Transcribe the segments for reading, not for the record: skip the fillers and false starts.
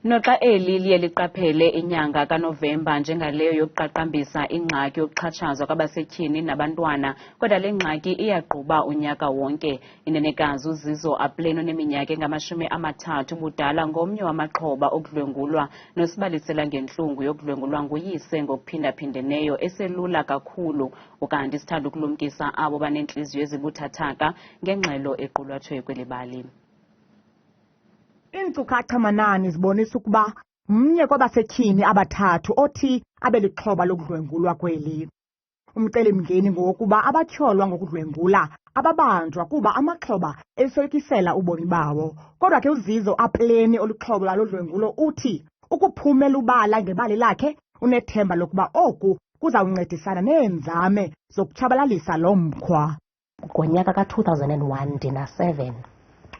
Noxa eli liye liqaphele inyanga kaNovemba njengaleyo yokuqaqambisa ingxaki yokuxhatshazwa kwabasetyhini nabantwana, kodwa le ngxaki iyagquba unyaka wonke. Inenekazi uZizo Apleni oneminyaka engamashumi amathathu, ubudala ngomnye wamaxhoba okudlwengulwa, nosibalisela ngentlungu yokudlwengulwa nguYise ngokuphindaphindeneyo, eselula kakhulu. Ukanti sithanda ukulumkisa abo baneentliziyo ezibuthathaka ngengxelo equlathwe kwelibali. Iinkcukacha manani zibonisa ukuba mnye kwabasetyhini abathathu othi abe lixhoba lokudlwengulwa kweli. Umcelimngeni ngowokuba abatyholwa ngokudlwengula ababanjwa kuba amaxhoba esoyikisela ubomi bawo. Kodwa ke uZizo Apleni olixhoba lodlwengulo uthi ukuphumela ubala ngebali lakhe unethemba lokuba oku kuzawuncedisana neenzame zokutshabalalisa lo mkhwa. Ngonyaka ka-2001 ndina-7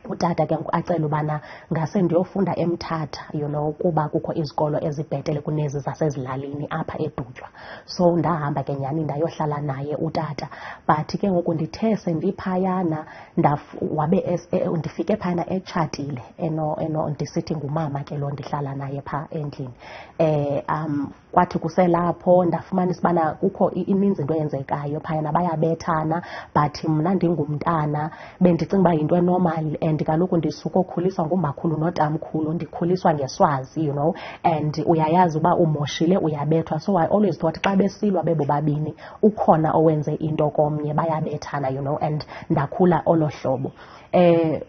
utata ke acela ubana ngase ndiyofunda eMthatha kuba kukho izikolo ezibhetele kunezi zasezilalini apha edutywa. So ndahamba ke nyhani ndayohlala naye utata, but ke ngoku ndithe sendiphayana wabe ndifike phayana etshatile ndisithi ngumama ke lo ndihlala naye phaa endlini. Kwathi kuselapho ndafumanisa ubana kukho ininzi into eyenzekayo phayana, bayabethana, but mna ndingumntana bendicinga uba yinto enormal. And kaloku ndisuka okhuliswa ngumakhulu notamkhulu, ndikhuliswa ngeSwazi, and uyayazi uba umoshile uyabethwa. So I always thought xa besilwa bebo babini ukhona owenze into komnye, bayabethana, and ndakhula olo hlobo.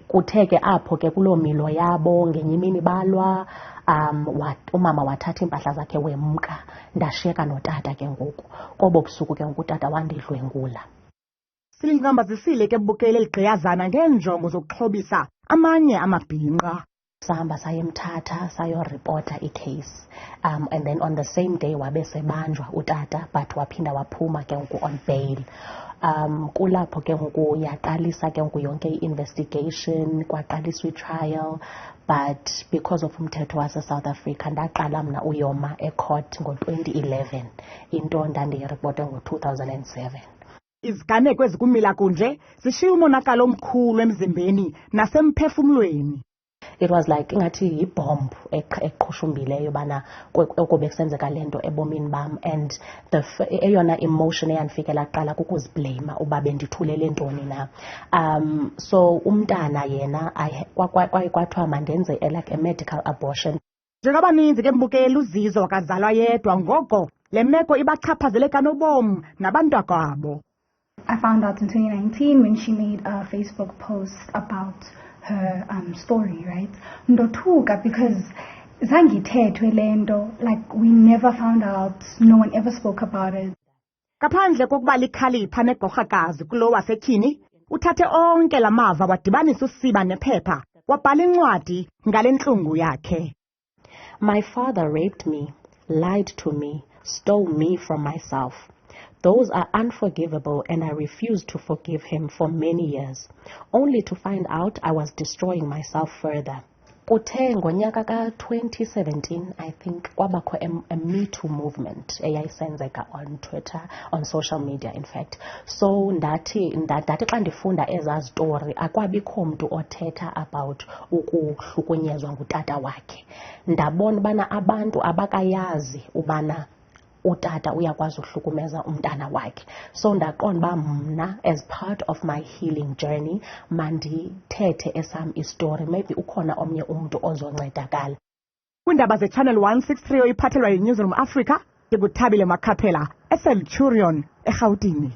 Kuthe ke apho ke kuloo milo yabo ngenye imini balwa, umama wathatha iimpahla zakhe wemka, ndashiyeka notata ke ngoku. Kobo busuku ke ngoku utata wandidlwengula. Silingambazisile ke bukele ligqiyazana ngeenjongo zokuxhobisa amanye amabhinqa. Sahamba sayemthatha sayoripota icase, and then on the same day wabe sebanjwa utata, but waphinda waphuma ke ngoku on bail. Kulapho ke ngoku yaqalisa ke ngoku yonke i-investigation, kwaqaliswa i-trial, but because of umthetho wase-South Africa ndaqala mna uyoma ecourt ngo-2011, into ndandiyiripote ngo-2007. Iziganeko ezikumila kunje zishiya umonakalo omkhulu emzimbeni nasemphefumlweni. It was like ingathi yibomb eqhushumbileyo bana okobe kusenzeka lento ebomini bam, and eyona emotion eyandifikela kuqala kukuziblame uba bendithulele ntoni na. So umntana yena kwaye kwathiwa mandenze like a medical abortion. Njengabaninzi ke mbukeli uZizo wakazalwa yedwa, ngoko le meko ibachaphazele kanobomi nabantakwabo. I found out in 2019 when she made a Facebook post about her story, right? Ndothuka because zangithethwe lento, like we never found out, no one ever spoke about it. Kaphandle kokuba likhalipha negorhakazi kulo wasetyhini, uthathe onke la mava wadibanisa usiba nephepha, wabhala incwadi ngale ntlungu yakhe. My father raped me, lied to me, stole me from myself. Those are unforgivable, and I refused to forgive him for many years, only to find out I was destroying myself further. Kuthe ngonyaka ka-2017, I think, kwabakho a Me Too movement eyayisenzeka on Twitter, on social media in fact. So ndathi xa ndifunda ezaa zitori akwabikho mntu othetha about ukuhlukunyezwa ngutata wakhe. Ndabona ubana abantu abakayazi ubana utata uyakwazi uhlukumeza umntana wakhe. So ndaqonda uba mna as part of my healing journey mandithethe esam istory, maybe ukhona omnye umntu ozoncedakala. Kwiindaba ze-Channel 163 oyiphathelwa yiNewsroom Africa, ndinguthabile Makhaphela, eCenturion, eRhawutini.